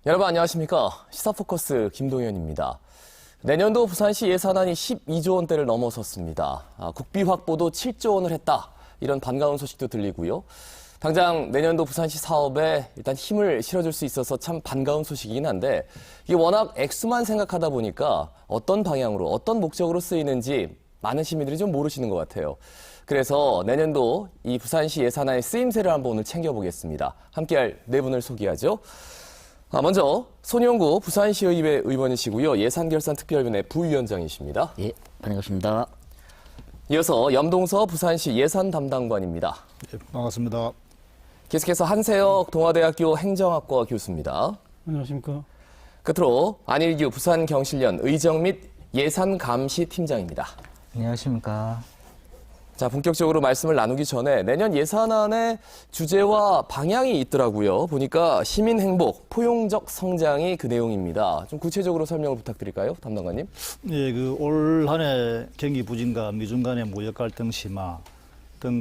여러분 안녕하십니까? 시사포커스 김동현입니다. 내년도 부산시 예산안이 12조 원대를 넘어섰습니다. 국비 확보도 7조 원을 했다. 이런 반가운 소식도 들리고요. 당장 내년도 부산시 사업에 일단 힘을 실어줄 수 있어서 참 반가운 소식이긴 한데 이게 워낙 액수만 생각하다 보니까 어떤 방향으로 어떤 목적으로 쓰이는지 많은 시민들이 좀 모르시는 것 같아요. 그래서 내년도 이 부산시 예산안의 쓰임새를 한번 오늘 챙겨보겠습니다. 함께할 네 분을 소개하죠. 먼저 손영구 부산시의회 의원이시고요. 예산결산특별위원회 부위원장이십니다. 예, 반갑습니다. 이어서 염동서 부산시 예산담당관입니다. 예, 반갑습니다. 계속해서 한세혁 동아대학교 행정학과 교수입니다. 안녕하십니까. 끝으로 안일규 부산경실련 의정 및 예산감시팀장입니다. 안녕하십니까. 자, 본격적으로 말씀을 나누기 전에 내년 예산안의 주제와 방향이 있더라고요. 보니까 시민 행복, 포용적 성장이 그 내용입니다. 좀 구체적으로 설명을 부탁드릴까요, 담당관님? 예, 올 한 해 경기 부진과 미중 간의 무역 갈등 심화 등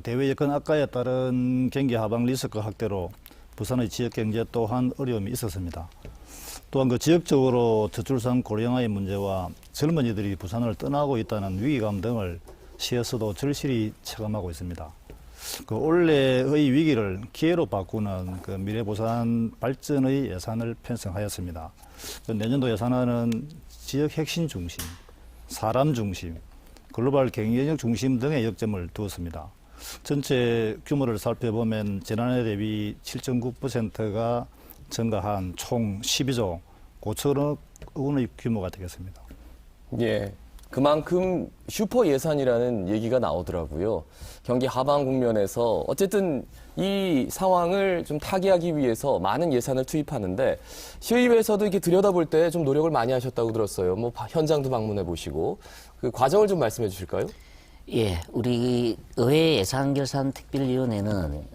대외 여건 악화에 따른 경기 하방 리스크 확대로 부산의 지역 경제 또한 어려움이 있었습니다. 또한 지역적으로 저출산 고령화의 문제와 젊은이들이 부산을 떠나고 있다는 위기감 등을 시에서도 절실히 체감하고 있습니다. 올해의 위기를 기회로 바꾸는 미래부산 발전의 예산을 편성하였습니다. 내년도 예산안은 지역 핵심 중심, 사람 중심, 글로벌 경쟁력 중심 등의 역점을 두었습니다. 전체 규모를 살펴보면 지난해 대비 7.9%가 증가한 총 12조 5천억 원의 규모가 되겠습니다. 예. 그만큼 슈퍼 예산이라는 얘기가 나오더라고요. 경기 하방 국면에서 어쨌든 이 상황을 좀 타개하기 위해서 많은 예산을 투입하는데 시의회에서도 이렇게 들여다볼 때 좀 노력을 많이 하셨다고 들었어요. 뭐 현장도 방문해 보시고 그 과정을 좀 말씀해 주실까요? 예, 우리 의회 예산결산특별위원회는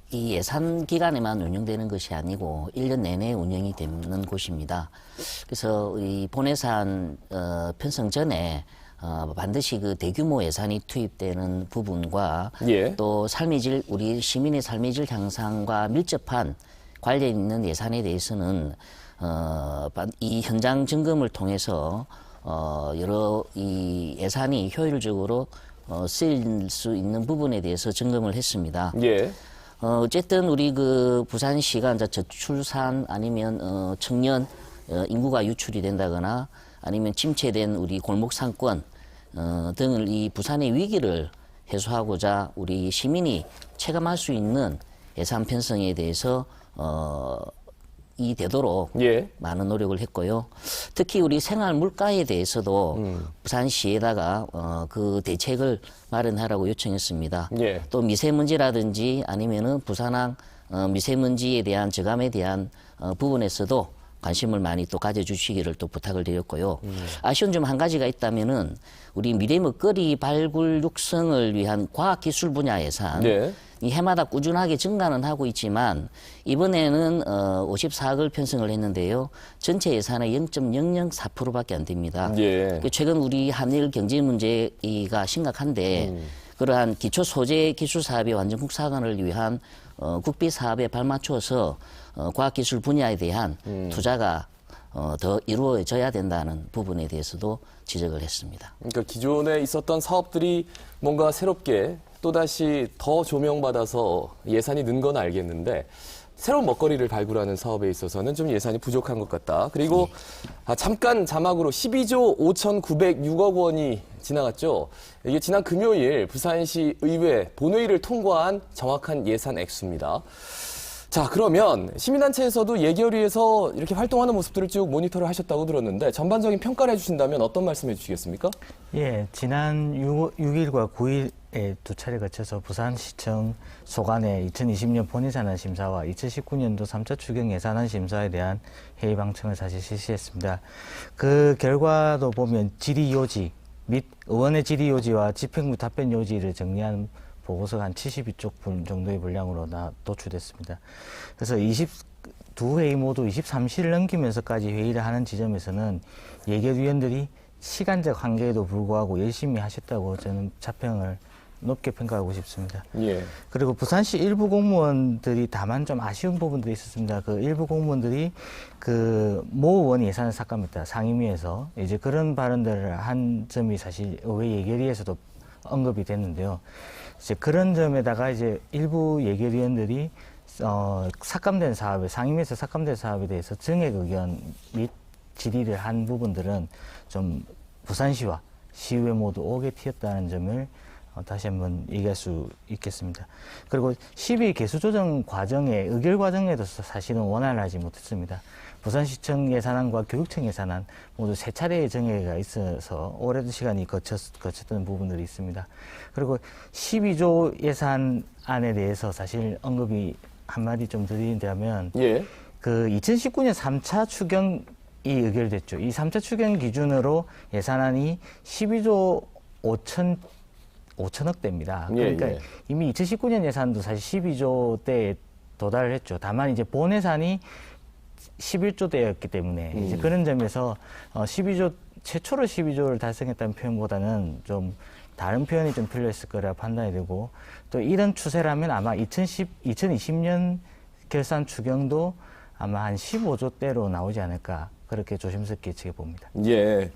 이 예산 기간에만 운영되는 것이 아니고 1년 내내 운영이 되는 곳입니다. 그래서 우리 본예산 편성 전에 반드시 대규모 예산이 투입되는 부분과 예. 또 삶의 질, 우리 시민의 삶의 질 향상과 밀접한 관련 있는 예산에 대해서는 이 현장 점검을 통해서 여러 이 예산이 효율적으로 쓰일 수 있는 부분에 대해서 점검을 했습니다. 예. 어쨌든 우리 부산시가 이제 저출산 아니면 청년 인구가 유출이 된다거나 아니면 침체된 우리 골목 상권 등을 이 부산의 위기를 해소하고자 우리 시민이 체감할 수 있는 예산 편성에 대해서 이 되도록 예. 많은 노력을 했고요. 특히 우리 생활 물가에 대해서도 부산시에다가 그 대책을 마련하라고 요청했습니다. 예. 또 미세먼지라든지 아니면은 부산항 미세먼지에 대한 저감에 대한 부분에서도 관심을 많이 또 가져주시기를 또 부탁을 드렸고요. 아쉬운 점 한 가지가 있다면은 우리 미래 먹거리 발굴 육성을 위한 과학기술 분야 예산 네. 이 해마다 꾸준하게 증가는 하고 있지만 이번에는 54억을 편성을 했는데요. 전체 예산의 0.004%밖에 안 됩니다. 예. 최근 우리 한일 경제 문제가 심각한데 그러한 기초 소재 기술 사업의 완전 국산화를 위한 국비 사업에 발맞춰서 과학기술 분야에 대한 투자가 더 이루어져야 된다는 부분에 대해서도 지적을 했습니다. 그러니까 기존에 있었던 사업들이 뭔가 새롭게 또다시 더 조명받아서 예산이 는 건 알겠는데 새로운 먹거리를 발굴하는 사업에 있어서는 좀 예산이 부족한 것 같다. 그리고 잠깐 자막으로 12조 5,906억 원이 지나갔죠. 이게 지난 금요일 부산시 의회 본회의를 통과한 정확한 예산 액수입니다. 자, 그러면 시민단체에서도 예결위에서 이렇게 활동하는 모습들을 쭉 모니터를 하셨다고 들었는데 전반적인 평가를 해주신다면 어떤 말씀 해주시겠습니까? 예, 지난 6일과 9일에 두 차례 거쳐서 부산시청 소관의 2020년 본예산안 심사와 2019년도 3차 추경 예산안 심사에 대한 회의 방청을 사실 실시했습니다. 그 결과도 보면 질의 요지 및 의원의 질의 요지와 집행부 답변 요지를 정리한 보고서가 한 72쪽 정도의 분량으로 도출됐습니다. 그래서 두 회의 모두 23시를 넘기면서까지 회의를 하는 지점에서는 예결위원들이 시간적 한계에도 불구하고 열심히 하셨다고 저는 자평을 높게 평가하고 싶습니다. 예. 그리고 부산시 일부 공무원들이 다만 좀 아쉬운 부분들이 있었습니다. 그 일부 공무원들이 그 모 의원 예산을 삭감했다 상임위에서 이제 그런 발언들을 한 점이 사실 의회 예결위에서도 언급이 됐는데요. 이제 그런 점에다가 이제 일부 예결위원들이 삭감된 사업에 상임위에서 삭감된 사업에 대해서 증액 의견 및 질의를 한 부분들은 좀 부산시와 시의회 모두 오게 튀었다는 점을 다시 한번 얘기할 수 있겠습니다. 그리고 12 개수조정 과정에 의결 과정에도 사실은 원활을 하지 못했습니다. 부산시청 예산안과 교육청 예산안 모두 세 차례의 정회가 있어서 오랜 시간이 거쳤던 부분들이 있습니다. 그리고 12조 예산안에 대해서 사실 언급이 한마디 좀 드린다면 예. 그 2019년 3차 추경이 의결됐죠. 이 3차 추경 기준으로 예산안이 12조 5천억대입니다. 예, 그러니까 예. 이미 2019년 예산도 사실 12조대에 도달을 했죠. 다만 이제 본 예산이 11조대였기 때문에 이제 그런 점에서 12조 최초로 12조를 달성했다는 표현보다는 좀 다른 표현이 좀 필요했을 거라 판단이 되고 또 이런 추세라면 아마 2020년 결산 추경도 아마 한 15조대로 나오지 않을까 그렇게 조심스럽게 예측해 봅니다. 예.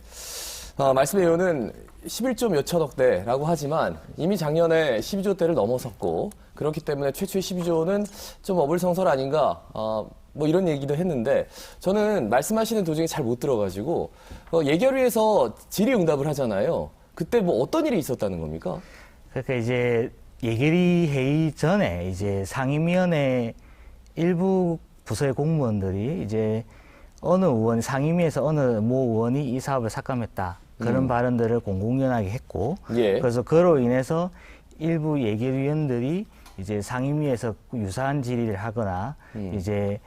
말씀의 의원은 11조 몇천억대라고 하지만 이미 작년에 12조대를 넘어섰고 그렇기 때문에 최초의 12조는 좀 어불성설 아닌가 뭐 이런 얘기도 했는데 저는 말씀하시는 도중에 잘 못 들어가지고 예결위에서 질의응답을 하잖아요. 그때 뭐 어떤 일이 있었다는 겁니까? 그러니까 이제 예결위 회의 전에 이제 상임위원회 일부 부서의 공무원들이 이제 어느 의원 상임위에서 어느 모 의원이 이 사업을 삭감했다 그런 발언들을 공공연하게 했고 예. 그래서 그로 인해서 일부 예결위원들이 이제 상임위에서 유사한 질의를 하거나 이제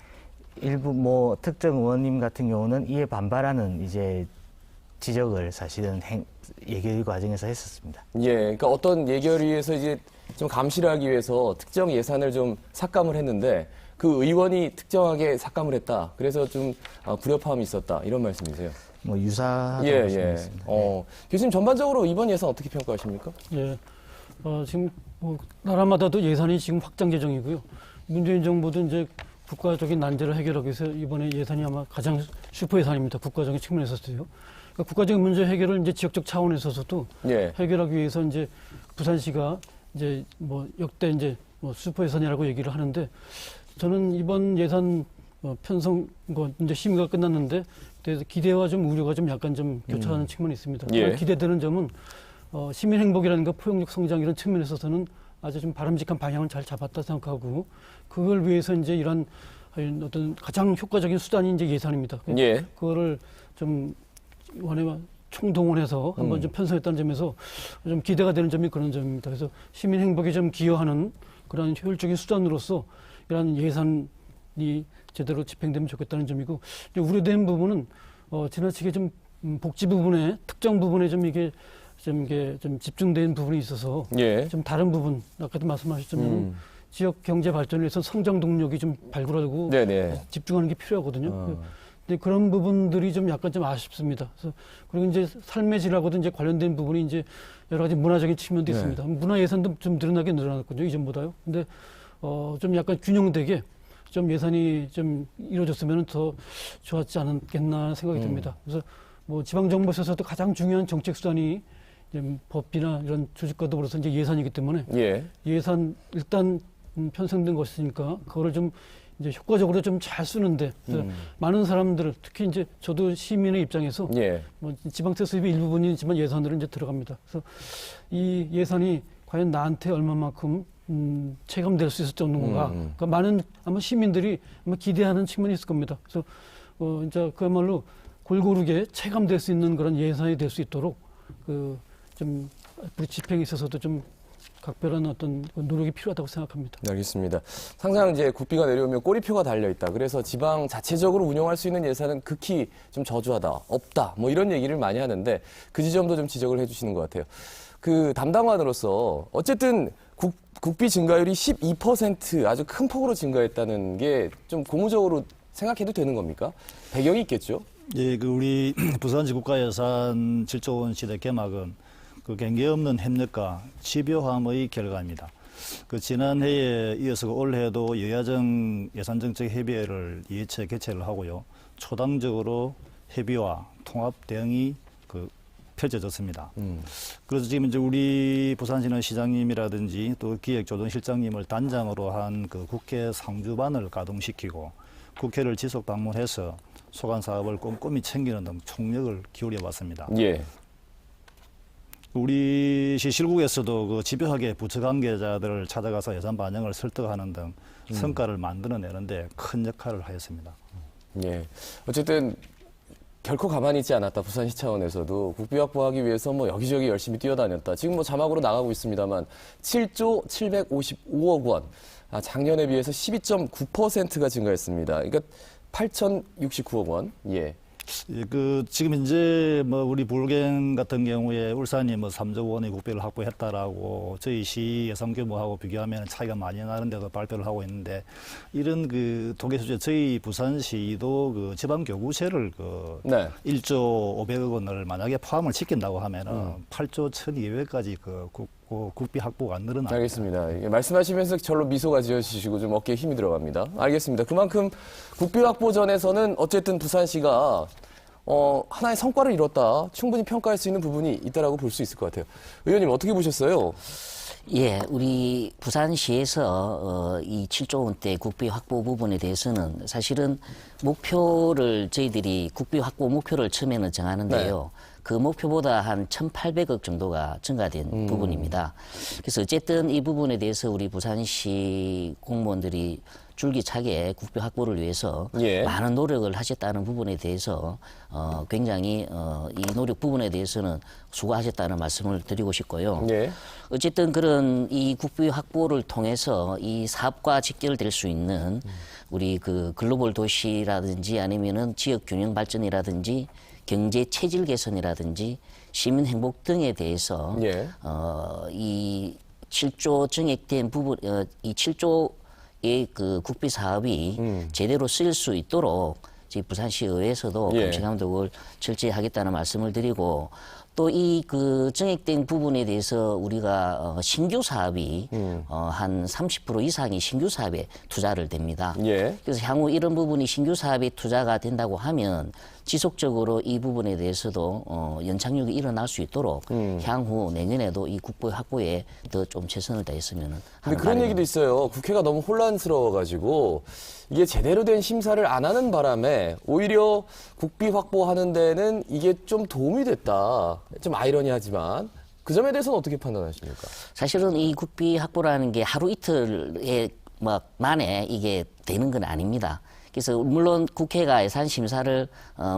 일부 뭐 특정 의원님 같은 경우는 이에 반발하는 이제 지적을 사실은 예결위 과정에서 했었습니다. 예. 그러니까 어떤 예결위에서 이제 좀 감시를 하기 위해서 특정 예산을 좀 삭감을 했는데 그 의원이 특정하게 삭감을 했다. 그래서 좀 불협화음이 있었다. 이런 말씀이세요? 뭐 유사하다고 예, 말씀드렸습니다. 예. 교수님 전반적으로 이번 예산 어떻게 평가하십니까? 예. 지금 뭐 나라마다도 예산이 지금 확장 재정이고요. 문재인 정부도 이제 국가적인 난제를 해결하기 위해서 이번에 예산이 아마 가장 슈퍼 예산입니다. 국가적인 측면에서도요. 그러니까 국가적인 문제 해결을 이제 지역적 차원에서도 예. 해결하기 위해서 이제 부산시가 이제 뭐 역대 이제 뭐 슈퍼 예산이라고 얘기를 하는데 저는 이번 예산 편성 이제 심의가 끝났는데 그래서 기대와 좀 우려가 좀 약간 좀 교차하는 측면이 있습니다. 예. 기대되는 점은 시민 행복이라든가 포용력 성장 이런 측면에서 저는 아주 좀 바람직한 방향을 잘 잡았다 생각하고 그걸 위해서 이제 이런 어떤 가장 효과적인 수단이 이제 예산입니다. 예. 그거를 좀 원래 총동원해서 한번 좀 편성했다는 점에서 좀 기대가 되는 점이 그런 점입니다. 그래서 시민 행복에 좀 기여하는 그런 효율적인 수단으로서 이런 예산이 제대로 집행되면 좋겠다는 점이고 이제 우려된 부분은 지나치게 좀 복지 부분에 특정 부분에 좀 이게 좀 집중된 부분이 있어서 예. 좀 다른 부분 아까도 말씀하셨지만 지역 경제 발전을 위해서 성장 동력이 좀 발굴하고 네네. 집중하는 게 필요하거든요. 근데 그런 부분들이 좀 약간 좀 아쉽습니다. 그래서 그리고 이제 삶의 질하고도 이제 관련된 부분이 이제 여러 가지 문화적인 측면도 네. 있습니다. 문화 예산도 좀 늘어났거든요. 이전보다요. 근데 좀 약간 균형되게 좀 예산이 좀 이루어졌으면 더 좋았지 않았겠나 생각이 듭니다. 그래서 뭐 지방정부에서도 가장 중요한 정책 수단이 이제 법이나 이런 조직과 더불어서 이제 예산이기 때문에 예. 예산 일단 편성된 것이니까 그거를 좀 이제 효과적으로 좀 잘 쓰는데 그래서 많은 사람들 특히 이제 저도 시민의 입장에서 예. 뭐 지방세 수입의 일부분이지만 예산으로 이제 들어갑니다. 그래서 이 예산이 과연 나한테 얼마만큼 체감될 수 있을지 없는 건가. 그러니까 많은 아마 시민들이 아마 기대하는 측면이 있을 겁니다. 그래서 이제 그야말로 골고루게 체감될 수 있는 그런 예산이 될 수 있도록 좀 우리 집행에 있어서도 좀 각별한 어떤 노력이 필요하다고 생각합니다. 네, 알겠습니다. 항상 이제 국비가 내려오면 꼬리표가 달려 있다. 그래서 지방 자체적으로 운영할 수 있는 예산은 극히 좀 저조하다, 없다. 뭐 이런 얘기를 많이 하는데 그 지점도 좀 지적을 해주시는 것 같아요. 그 담당관으로서 어쨌든 국비 증가율이 12% 아주 큰 폭으로 증가했다는 게 좀 고무적으로 생각해도 되는 겁니까? 배경이 있겠죠? 예, 우리 부산시 국가예산 7조 원 시대 개막은 그 경계 없는 협력과 집요함의 결과입니다. 그 지난해에 이어서 올해도 여야정 예산정책협의회를 2회째 개최를 하고요. 초당적으로 협의와 통합 대응이 펼쳐졌습니다. 그래서 지금 이제 우리 부산시는 시장님이라든지 또 기획조정실장님을 단장으로 한 그 국회 상주반을 가동시키고 국회를 지속 방문해서 소관 사업을 꼼꼼히 챙기는 등 총력을 기울여 왔습니다. 예. 우리 시실국에서도 그 집요하게 부처 관계자들을 찾아가서 예산 반영을 설득하는 등 성과를 만들어내는데 큰 역할을 하였습니다. 예. 어쨌든 결코 가만히 있지 않았다. 부산시 차원에서도 국비 확보하기 위해서 뭐 여기저기 열심히 뛰어다녔다. 지금 뭐 자막으로 나가고 있습니다만 7조 755억 원. 작년에 비해서 12.9%가 증가했습니다. 그러니까 8,069억 원. 예. 예, 그 지금 이제 뭐 우리 불경 같은 경우에 울산이 뭐 3조 원의 국비를 확보했다라고 저희 시 예산 규모하고 비교하면 차이가 많이 나는데도 발표를 하고 있는데 이런 그 통계 수치 저희 부산시도 그 지방 교구세를 그 네. 1조 500억 원을 만약에 포함을 시킨다고 하면은 8조 1,200까지 그 국비 확보가 늘어납니다. 알겠습니다. 이게 말씀하시면서 절로 미소가 지어지시고 좀 어깨에 힘이 들어갑니다. 알겠습니다. 그만큼 국비 확보전에서는 어쨌든 부산시가 하나의 성과를 이뤘다. 충분히 평가할 수 있는 부분이 있다라고 볼 수 있을 것 같아요. 의원님 어떻게 보셨어요? 예, 우리 부산시에서 이 7조 원대 국비 확보 부분에 대해서는 사실은 목표를 저희들이 국비 확보 목표를 처음에는 정하는데요. 그 목표보다 한 1,800억 정도가 증가된 부분입니다. 그래서 어쨌든 이 부분에 대해서 우리 부산시 공무원들이 줄기차게 국비 확보를 위해서 예. 많은 노력을 하셨다는 부분에 대해서 굉장히 이 노력 부분에 대해서는 수고하셨다는 말씀을 드리고 싶고요. 예. 어쨌든 그런 이 국비 확보를 통해서 이 사업과 직결될 수 있는 우리 그 글로벌 도시라든지 아니면은 지역 균형 발전이라든지 경제 체질 개선이라든지 시민 행복 등에 대해서 예. 이 7조 증액된 부분 이 7조의 그 국비 사업이 제대로 쓰일 수 있도록 저희 부산시 의회에서도 예. 감시 감독을 철저히 하겠다는 말씀을 드리고 또 이 그 증액된 부분에 대해서 우리가 신규 사업이 한 30% 이상이 신규 사업에 투자를 됩니다. 예. 그래서 향후 이런 부분이 신규 사업에 투자가 된다고 하면 지속적으로 이 부분에 대해서도 연착륙이 일어날 수 있도록 향후 내년에도 이 국비 확보에 더 좀 최선을 다했으면 하는 근데 그런 얘기도 있어요. 국회가 너무 혼란스러워가지고 이게 제대로 된 심사를 안 하는 바람에 오히려 국비 확보하는 데는 이게 좀 도움이 됐다. 좀 아이러니하지만 그 점에 대해서는 어떻게 판단하십니까? 사실은 이 국비 확보라는 게 하루 이틀에 만에 이게 되는 건 아닙니다. 그래서 물론 국회가 예산 심사를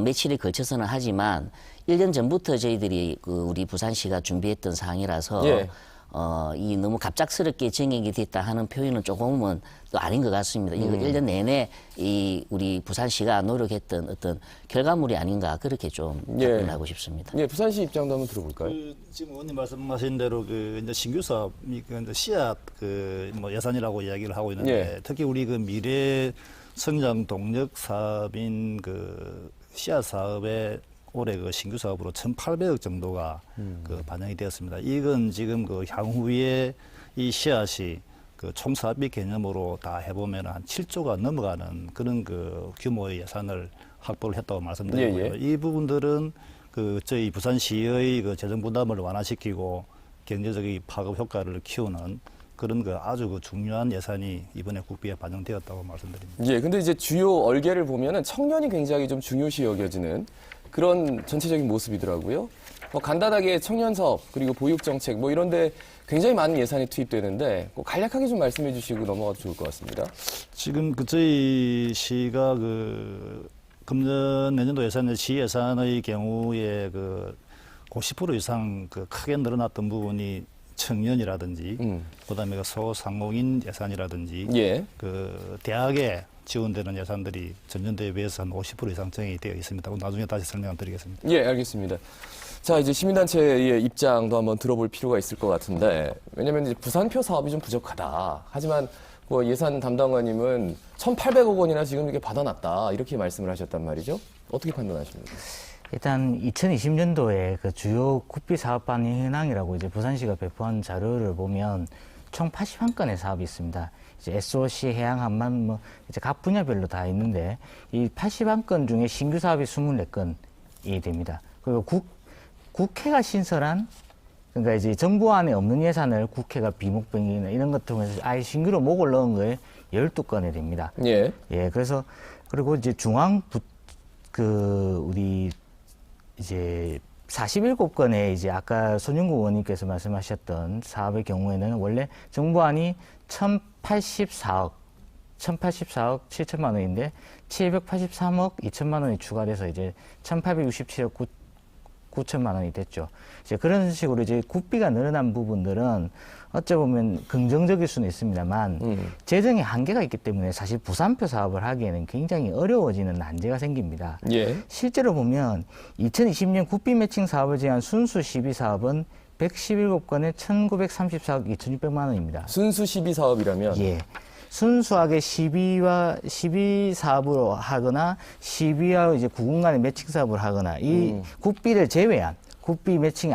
며칠에 걸쳐서는 하지만 1년 전부터 저희들이 그 우리 부산시가 준비했던 사항이라서 예. 이 너무 갑작스럽게 증액이 됐다 하는 표현은 조금은 또 아닌 것 같습니다. 이거 1년 내내 이 우리 부산시가 노력했던 어떤 결과물이 아닌가 그렇게 좀 예. 답변하고 싶습니다. 예, 부산시 입장도 한번 들어볼까요? 지금 의원님 말씀하신 대로 그 이제 신규 사업이 그 이제 씨앗 그 뭐 예산이라고 이야기를 하고 있는데 예. 특히 우리 그 미래 성장 동력 사업인 그 씨앗 사업에 올해 그 신규 사업으로 1,800억 정도가 그 반영이 되었습니다. 이건 지금 그 향후에 이 씨앗이 그 총사업비 개념으로 다 해보면 한 7조가 넘어가는 그런 그 규모의 예산을 확보를 했다고 말씀드리고요. 예, 예. 이 부분들은 그 저희 부산시의 그 재정 부담을 완화시키고 경제적인 파급 효과를 키우는 그런 그 아주 그 중요한 예산이 이번에 국비에 반영되었다고 말씀드립니다. 예, 근데 이제 주요 얼개를 보면은 청년이 굉장히 좀 중요시 여겨지는 그런 전체적인 모습이더라고요. 간단하게 청년 사업 그리고 보육 정책 뭐 이런데 굉장히 많은 예산이 투입되는데 간략하게 좀 말씀해 주시고 넘어가도 좋을 것 같습니다. 지금 그 저희 시가 그 금년 내년도 예산 시 예산의 경우에 그 50% 이상 그 크게 늘어났던 부분이 청년이라든지 그다음에 그 소상공인 예산이라든지 예. 그 대학에 지원되는 예산들이 전년도에 비해서 한 50% 이상 증액이 되어 있습니다. 나중에 다시 설명드리겠습니다. 예, 알겠습니다. 자, 이제 시민단체의 입장도 한번 들어볼 필요가 있을 것 같은데, 왜냐면 이제 부산표 사업이 좀 부족하다. 하지만 그 예산 담당관님은 1,800억 원이나 지금 이렇게 받아놨다. 이렇게 말씀을 하셨단 말이죠. 어떻게 판단하십니까? 일단 2020년도에 그 주요 국비 사업 반영 현황이라고 이제 부산시가 배포한 자료를 보면 총 81건의 사업이 있습니다. 이제 SOC, 해양, 한만 뭐 이제 각 분야별로 다 있는데 이 81건 중에 신규 사업이 24건이 됩니다. 그리고 국회가 신설한 그러니까 이제 정부 안에 없는 예산을 국회가 비목병이나 이런 것 통해서 아예 신규로 목을 넣은 거에 12건이 됩니다. 예. 예, 그래서 그리고 이제 우리 이제 47건의 이제 아까 손윤구 의원님께서 말씀하셨던 사업의 경우에는 원래 정부안이 1084억 7천만 원인데 783억 2천만 원이 추가돼서 이제 1867억 9천만 원이 됐죠. 이제 그런 식으로 이제 국비가 늘어난 부분들은 어찌 보면 긍정적일 수는 있습니다만 재정에 한계가 있기 때문에 사실 부산표 사업을 하기에는 굉장히 어려워지는 난제가 생깁니다. 예. 실제로 보면 2020년 국비 매칭 사업을 제한 순수 12사업은 117건에 1934억 2,600만 원입니다. 순수 12 사업이라면 예. 순수하게 12 사업으로 하거나 12와 이제 구군 간의 매칭 사업을 하거나 이 국비를 제외한 국비 매칭이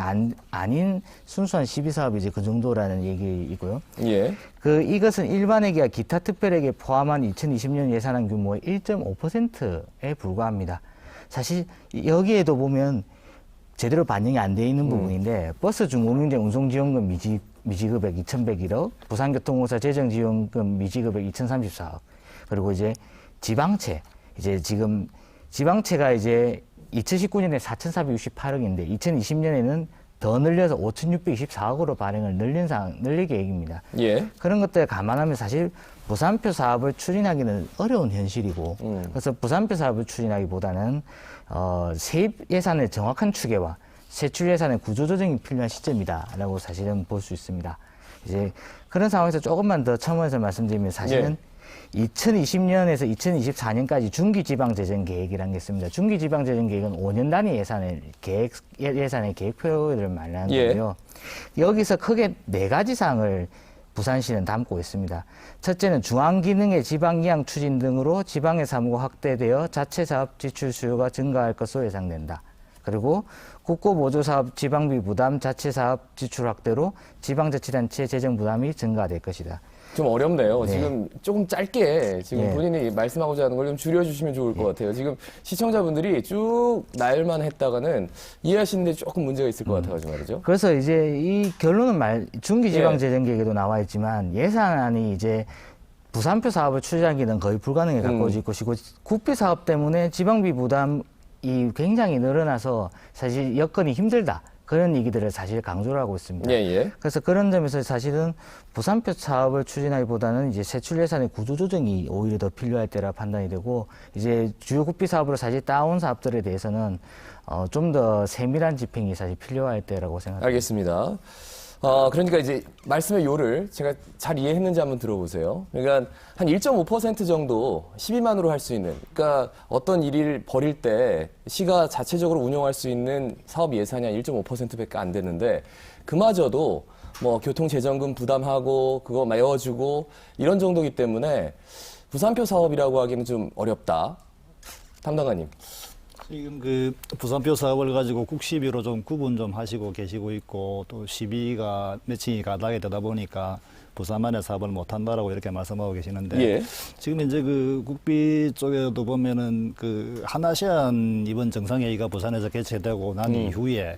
아닌 순수한 12 사업이 이제 그 정도라는 얘기이고요. 예. 이것은 일반회계와 기타 특별회계 포함한 2020년 예산안 규모의 1.5%에 불과합니다. 사실 여기에도 보면 제대로 반영이 안 돼 있는 부분인데 버스 중공영제 운송지원금 미지급액 2,101억, 부산교통공사 재정지원금 미지급액 2,034억, 그리고 이제 지방채, 이제 지금 지방채가 이제 2019년에 4,468억인데 2020년에는 더 늘려서 5,624억으로 발행을 늘릴 계획입니다. 예. 그런 것들 감안하면 사실 부산표 사업을 추진하기는 어려운 현실이고 그래서 부산표 사업을 추진하기보다는 세입 예산의 정확한 추계와 세출 예산의 구조 조정이 필요한 시점이다라고 사실은 볼 수 있습니다. 이제 그런 상황에서 조금만 더 첨언해서 말씀드리면 사실은 2020년에서 2024년까지 중기지방재정 계획이라는 게 있습니다. 중기지방재정 계획은 5년 단위 예산의 계획표를 말하는 거고요. 여기서 크게 4가지 사항을 부산시는 담고 있습니다. 첫째는 중앙기능의 지방이양 추진 등으로 지방의 사무가 확대되어 자체 사업 지출 수요가 증가할 것으로 예상된다. 그리고 국고보조사업 지방비 부담 자체 사업 지출 확대로 지방자치단체 재정 부담이 증가될 것이다. 좀 어렵네요. 네. 지금 조금 짧게 지금 예. 본인이 말씀하고자 하는 걸 좀 줄여주시면 좋을 것 같아요. 지금 시청자분들이 쭉 날만 했다가는 이해하시는데 조금 문제가 있을 것 같아가지고 말이죠. 그래서 이제 이 결론은 중기지방재정계획에도 나와 있지만 예산안이 이제 부산표 사업을 추진하기는 거의 불가능에 가까워질 것이고 국비 사업 때문에 지방비 부담이 굉장히 늘어나서 사실 여건이 힘들다. 그런 얘기들을 사실 강조를 하고 있습니다. 예. 그래서 그런 점에서 사실은 부산표 사업을 추진하기보다는 이제 세출 예산의 구조 조정이 오히려 더 필요할 때라 판단이 되고 이제 주요 국비 사업으로 사실 따온 사업들에 대해서는 좀 더 세밀한 집행이 사실 필요할 때라고 생각합니다. 알겠습니다. 그러니까 이제 말씀의 요를 제가 잘 이해했는지 한번 들어보세요. 그러니까 한 1.5% 정도 12만으로 할 수 있는, 그러니까 어떤 일을 벌일 때 시가 자체적으로 운영할 수 있는 사업 예산이 한 1.5%밖에 안 되는데 그마저도 뭐 교통재정금 부담하고 그거 메워주고 이런 정도이기 때문에 부산표 사업이라고 하기는 좀 어렵다. 담당관님. 지금 그 부산표 사업을 가지고 국시비로 좀 구분 좀 하시고 계시고 있고 또 시비가 매칭이 가닥이 되다 보니까 부산만의 사업을 못한다라고 이렇게 말씀하고 계시는데 예. 지금 이제 그 국비 쪽에도 보면은 그 한아시안 이번 정상회의가 부산에서 개최되고 난 이후에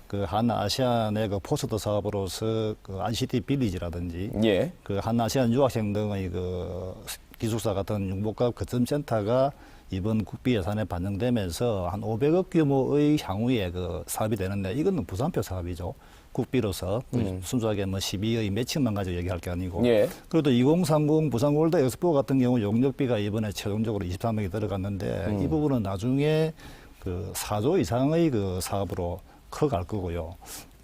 그 한아시안의 그 포스트 사업으로서 그 ICT 빌리지라든지 예. 그 한아시안 유학생 등의 그 기숙사 같은 융복합 거점센터가 이번 국비 예산에 반영되면서 한 500억 규모의 향후에 그 사업이 되는데 이거는 부산표 사업이죠. 국비로서 순수하게 뭐 12의 매칭만 가지고 얘기할 게 아니고. 예. 그래도 2030 부산 골드 엑스포 같은 경우 용역비가 이번에 최종적으로 23억이 들어갔는데 이 부분은 나중에 그 4조 이상의 그 사업으로 커갈 거고요.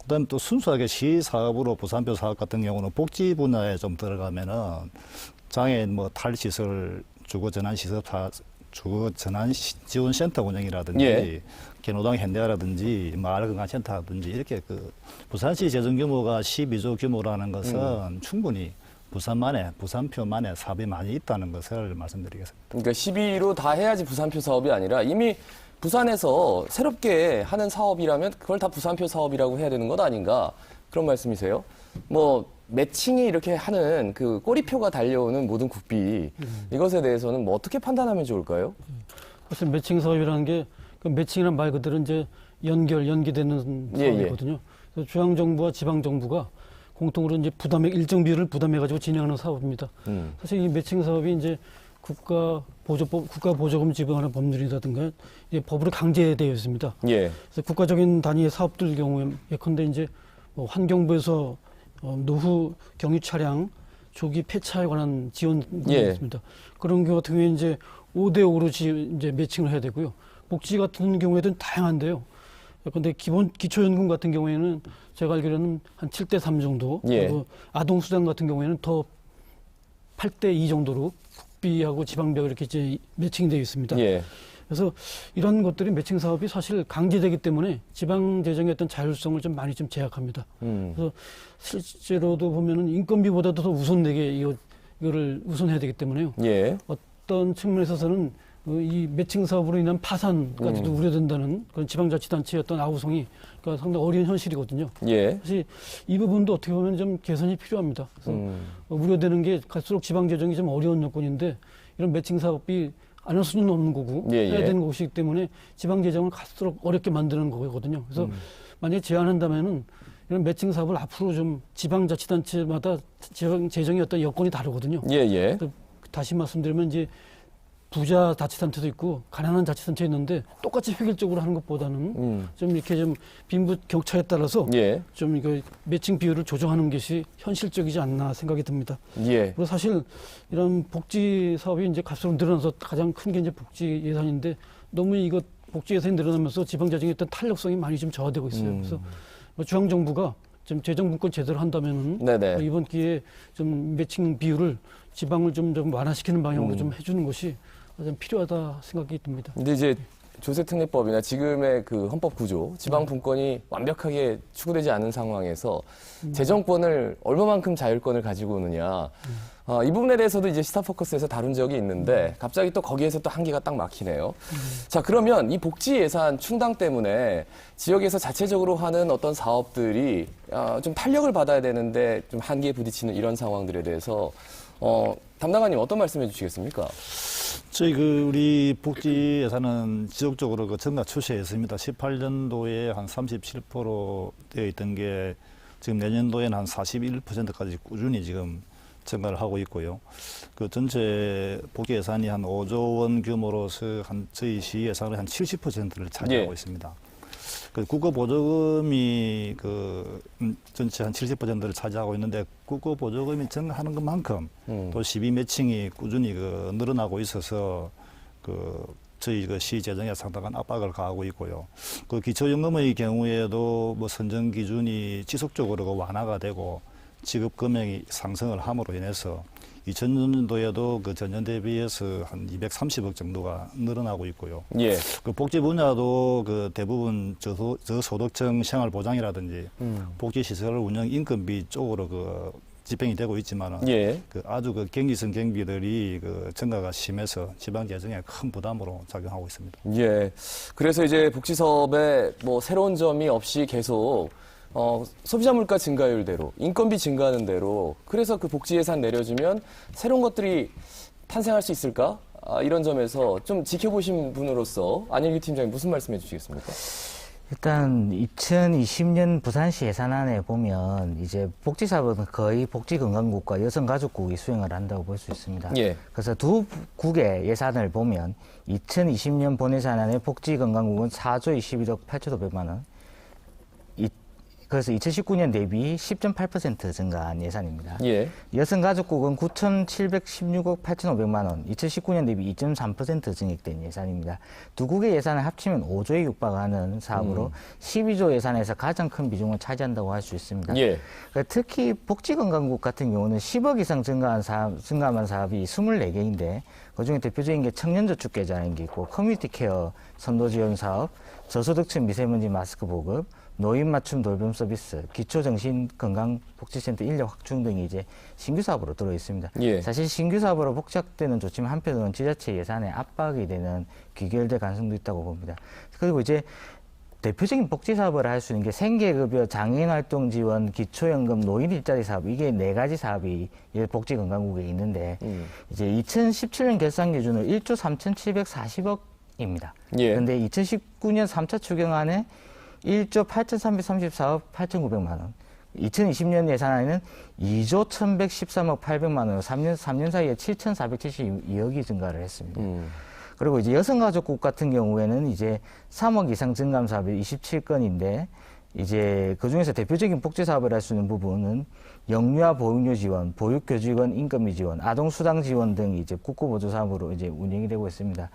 그다음에 또 순수하게 시 사업으로 부산표 사업 같은 경우는 복지 분야에 좀 들어가면은 장애인 뭐 탈시설 주거 전환 시설 주거 전환 지원 센터 운영이라든지 예. 개노당 현대화라든지 마을건강센터라든지 이렇게 그 부산시 재정 규모가 12조 규모라는 것은 충분히 부산표만의 사업이 많이 있다는 것을 말씀드리겠습니다. 그러니까 12로 다 해야지 부산표 사업이 아니라 이미 부산에서 새롭게 하는 사업이라면 그걸 다 부산표 사업이라고 해야 되는 것 아닌가 그런 말씀이세요? 뭐 매칭이 이렇게 하는 그 꼬리표가 달려오는 모든 국비 이것에 대해서는 뭐 어떻게 판단하면 좋을까요? 사실 매칭 사업이라는 게 그 매칭이란 말 그대로 이제 연계되는 예, 사업이거든요. 그래서 중앙 정부와 지방 정부가 공통으로 이제 일정 비율을 부담해 가지고 진행하는 사업입니다. 사실 이 매칭 사업이 이제 국가보조금 지급하는 법률이라든가 이제 법으로 강제되어 있습니다. 예. 그래서 국가적인 단위의 사업들 경우에 예컨대 이제 뭐 환경부에서 노후 경유 차량 조기 폐차에 관한 지원이 예. 있습니다. 그런 경우 같은 경우에 이제 5대5로 이제 매칭을 해야 되고요. 복지 같은 경우에는 다양한데요. 근데 기초연금 같은 경우에는 제가 알기로는 한 7대3 정도. 예. 그리고 아동수당 같은 경우에는 더 8대2 정도로 국비하고 지방별 이렇게 이제 매칭이 되어 있습니다. 예. 그래서 이런 것들이 매칭 사업이 사실 강제되기 때문에 지방 재정의 어떤 자율성을 좀 많이 좀 제약합니다. 그래서 실제로도 보면은 인건비보다도 더 우선되게 이거를 우선해야 되기 때문에요. 예. 어떤 측면에 있어서는 이 매칭 사업으로 인한 파산까지도 우려된다는 그런 지방자치단체의 어떤 아우성이 그러니까 상당히 어려운 현실이거든요. 예. 사실 이 부분도 어떻게 보면 좀 개선이 필요합니다. 그래서 우려되는 게 갈수록 지방 재정이 좀 어려운 여건인데 이런 매칭 사업이 안 할 수는 없는 거고 예, 예. 해야 되는 것이기 때문에 지방 재정을 갈수록 어렵게 만드는 거거든요. 그래서 만약에 제안한다면은 이런 매칭 사업을 앞으로 좀 지방자치단체마다 지방 재정의 어떤 여건이 다르거든요. 예, 예. 다시 말씀드리면 이제 부자 자치단체도 있고 가난한 자치단체 있는데 똑같이 획일적으로 하는 것보다는 좀 이렇게 좀 빈부 격차에 따라서 예. 좀 이거 매칭 비율을 조정하는 것이 현실적이지 않나 생각이 듭니다. 예. 그리고 사실 이런 복지 사업이 이제 갈수록 늘어나서 가장 큰 게 이제 복지 예산인데 너무 이거 복지 예산이 늘어나면서 지방 재정의 어떤 탄력성이 많이 좀 저하되고 있어요. 그래서 중앙 정부가 좀 재정 분권 제대로 한다면은 네네. 이번 기회에 좀 매칭 비율을 지방을 좀 완화시키는 방향으로 좀 해주는 것이 좀 필요하다 생각이 듭니다. 근데 이제 조세특례법이나 지금의 그 헌법 구조, 지방 분권이 완벽하게 추구되지 않은 상황에서 재정권을 얼마만큼 자율권을 가지고 오느냐. 이 부분에 대해서도 이제 시사포커스에서 다룬 적이 있는데 갑자기 또 거기에서 또 한계가 딱 막히네요. 자, 그러면 이 복지 예산 충당 때문에 지역에서 자체적으로 하는 어떤 사업들이 좀 탄력을 받아야 되는데 좀 한계에 부딪히는 이런 상황들에 대해서 담당관님 어떤 말씀해 주시겠습니까? 저희 우리 복지 예산은 지속적으로 증가 추세에 있습니다. 18년도에 한 37% 되어 있던 게 지금 내년도에는 한 41%까지 꾸준히 지금 증가를 하고 있고요. 그 전체 복지 예산이 한 5조 원 규모로서 저희 시 예산의 한 70%를 차지하고 예. 있습니다. 국가 보조금이 전체 한 70%를 차지하고 있는데 국가 보조금이 증가하는 것만큼 또 시비 매칭이 꾸준히 늘어나고 있어서 저희 시 재정에 상당한 압박을 가하고 있고요. 기초연금의 경우에도 뭐 선정 기준이 지속적으로 완화가 되고 지급 금액이 상승을 함으로 인해서 2000년도에도 전년 대비해서 한 230억 정도가 늘어나고 있고요. 예. 복지 분야도 대부분 저소득층 생활보장이라든지 복지시설 운영 인건비 쪽으로 집행이 되고 있지만은 예. 아주 경기성 경비들이 증가가 심해서 지방 재정에 큰 부담으로 작용하고 있습니다. 예. 그래서 이제 복지 사업에 뭐 새로운 점이 없이 계속 소비자 물가 증가율대로, 인건비 증가하는 대로, 그래서 그 복지 예산 내려주면 새로운 것들이 탄생할 수 있을까? 이런 점에서 좀 지켜보신 분으로서 안일규 팀장님 무슨 말씀해 주시겠습니까? 일단 2020년 부산시 예산안에 보면 이제 복지사업은 거의 복지건강국과 여성가족국이 수행을 한다고 볼 수 있습니다. 예. 그래서 두 국의 예산을 보면 2020년 본예산안의 복지건강국은 4조 21억 8,500만 원, 그래서 2019년 대비 10.8% 증가한 예산입니다. 예. 여성가족국은 9,716억 8,500만 원, 2019년 대비 2.3% 증액된 예산입니다. 두 국의 예산을 합치면 5조에 육박하는 사업으로 12조 예산에서 가장 큰 비중을 차지한다고 할 수 있습니다. 예. 그러니까 특히 복지건강국 같은 경우는 10억 이상 증가한 사업이 24개인데 그중에 대표적인 게 청년저축계좌라는 게 있고 커뮤니티 케어 선도 지원 사업, 저소득층 미세먼지 마스크 보급, 노인 맞춤 돌봄 서비스, 기초정신건강복지센터 인력 확충 등이 이제 신규 사업으로 들어 있습니다. 예. 사실 신규 사업으로 복잡 때는 좋지만 한편으로는 지자체 예산에 압박이 되는 귀결될 가능성도 있다고 봅니다. 그리고 이제 대표적인 복지 사업을 할 수 있는 게 생계급여, 장애인활동 지원, 기초연금, 노인 일자리 사업, 이게 4가지 사업이 복지건강국에 있는데 이제 2017년 결산 기준으로 1조 3,740억입니다. 예. 그런데 2019년 3차 추경안에 1조 8,334억 8,900만 원, 2020년 예산안에는 2조 1,113억 800만 원으로 3년 사이에 7,472억이 증가를 했습니다. 그리고 이제 여성가족국 같은 경우에는 이제 3억 이상 증감 사업이 27건인데 이제 그 중에서 대표적인 복지 사업을 할 수 있는 부분은 영유아 보육료 지원, 보육교직원 인건비 지원, 아동수당 지원 등이 이제 국고보조 사업으로 이제 운영이 되고 있습니다.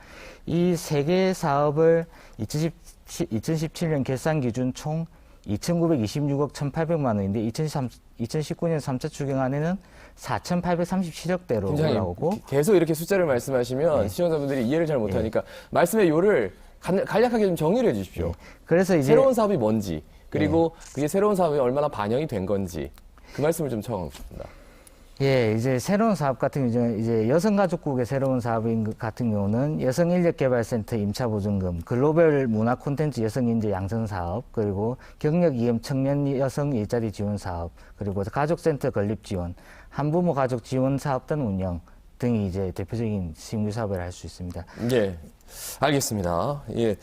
이 3개 사업을 2017년 결산 기준 총 2,926억 1,800만 원인데 2019년 3차 추경안에는 4,837억대로 팀장님, 올라오고 계속 이렇게 숫자를 말씀하시면 시청자분들이 이해를 잘 못하니까 말씀의 요를 간략하게 좀 정리를 해주십시오. 네. 그래서 이제 새로운 사업이 뭔지, 그리고 그게 새로운 사업이 얼마나 반영이 된 건지 그 말씀을 좀 청하겠습니다. 예, 이제 새로운 사업 같은 경우는 이제 여성가족국의 새로운 사업인 것 같은 경우는 여성인력개발센터 임차보증금, 글로벌 문화 콘텐츠 여성인재 양성 사업, 그리고 경력이험 청년 여성 일자리 지원 사업, 그리고 가족센터 건립 지원, 한부모 가족 지원 사업단 운영 등이 이제 대표적인 신규 사업을 할 수 있습니다. 예, 알겠습니다. 예.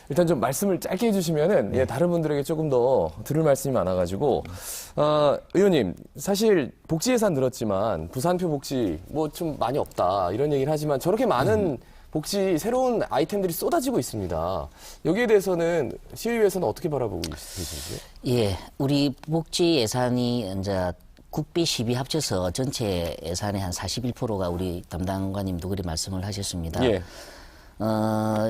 일단 좀 말씀을 짧게 해주시면은, 예, 다른 분들에게 조금 더 들을 말씀이 많아가지고, 의원님, 사실 복지 예산 늘었지만, 부산표 복지 뭐 좀 많이 없다, 이런 얘기를 하지만 저렇게 많은 복지, 새로운 아이템들이 쏟아지고 있습니다. 여기에 대해서는 시의회에서는 어떻게 바라보고 계신지요? 예, 우리 복지 예산이 이제 국비 12 합쳐서 전체 예산의 한 41%가 우리 담당관님도 그리 말씀을 하셨습니다. 예.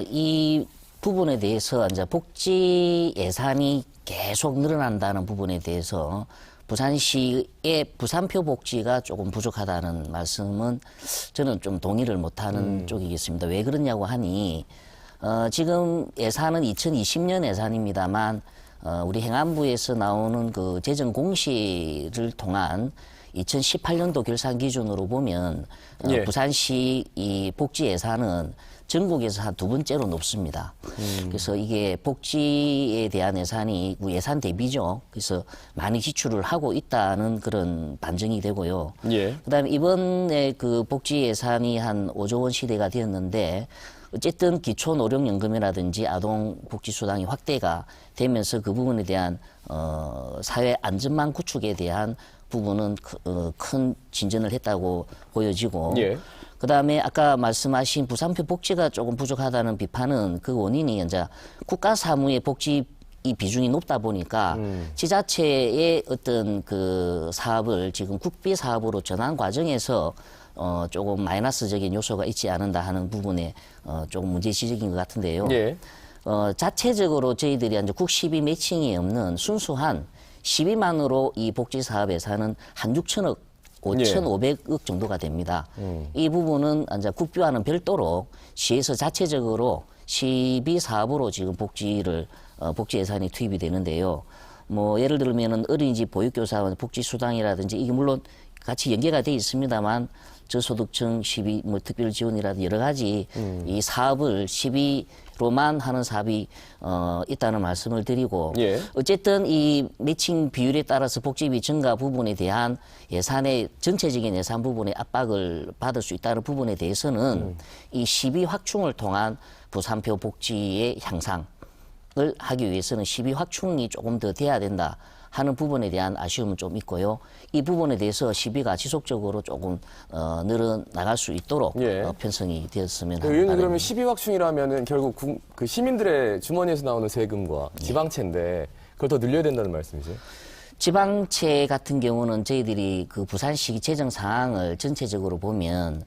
이 부분에 대해서 이제 복지 예산이 계속 늘어난다는 부분에 대해서 부산시의 부산표 복지가 조금 부족하다는 말씀은 저는 좀 동의를 못하는 쪽이겠습니다. 왜 그러냐고 하니 지금 예산은 2020년 예산입니다만 우리 행안부에서 나오는 그 재정 공시를 통한 2018년도 결산 기준으로 보면 예. 부산시 이 복지 예산은 전국에서 한 2번째로 높습니다. 그래서 이게 복지에 대한 예산이 예산 대비죠. 그래서 많이 지출을 하고 있다는 그런 반증이 되고요. 예. 그다음에 이번에 그 복지 예산이 한 5조 원 시대가 되었는데 어쨌든 기초노령연금이라든지 아동복지수당이 확대가 되면서 그 부분에 대한 사회 안전망 구축에 대한 부분은 큰 진전을 했다고 보여지고 예. 그다음에 아까 말씀하신 부산표 복지가 조금 부족하다는 비판은 그 원인이 이제 국가 사무의 복지 이 비중이 높다 보니까 지자체의 어떤 그 사업을 지금 국비 사업으로 전환 과정에서 조금 마이너스적인 요소가 있지 않는다 하는 부분에 조금 문제 지적인 것 같은데요. 예. 자체적으로 저희들이 이제 국시비 매칭이 없는 순수한 시비만으로 이 복지 사업 예산은 한 6천억 5,500억 정도가 됩니다. 이 부분은 이제 국비와는 별도로 시에서 자체적으로 시비 사업으로 지금 복지 예산이 투입이 되는데요. 뭐 예를 들면은 어린이집 보육교사 복지 수당이라든지 이게 물론 같이 연계가 돼 있습니다만 저소득층 시비 뭐 특별 지원이라든지 여러 가지 이 사업을 시비로만 하는 사업이 있다는 말씀을 드리고 예. 어쨌든 이 매칭 비율에 따라서 복지비 증가 부분에 대한 예산의 전체적인 예산 부분에 압박을 받을 수 있다는 부분에 대해서는 이 시비 확충을 통한 부산표 복지의 향상을 하기 위해서는 시비 확충이 조금 더 돼야 된다 하는 부분에 대한 아쉬움은 좀 있고요. 이 부분에 대해서 시비가 지속적으로 조금 늘어나갈 수 있도록 예. 편성이 되었으면 하는 의원님 바람입니다. 그러면 시비 확충이라면은 결국 그 시민들의 주머니에서 나오는 세금과 지방채인데 그걸 더 늘려야 된다는 말씀이세요? 지방채 같은 경우는 저희들이 그 부산시 재정 상황을 전체적으로 보면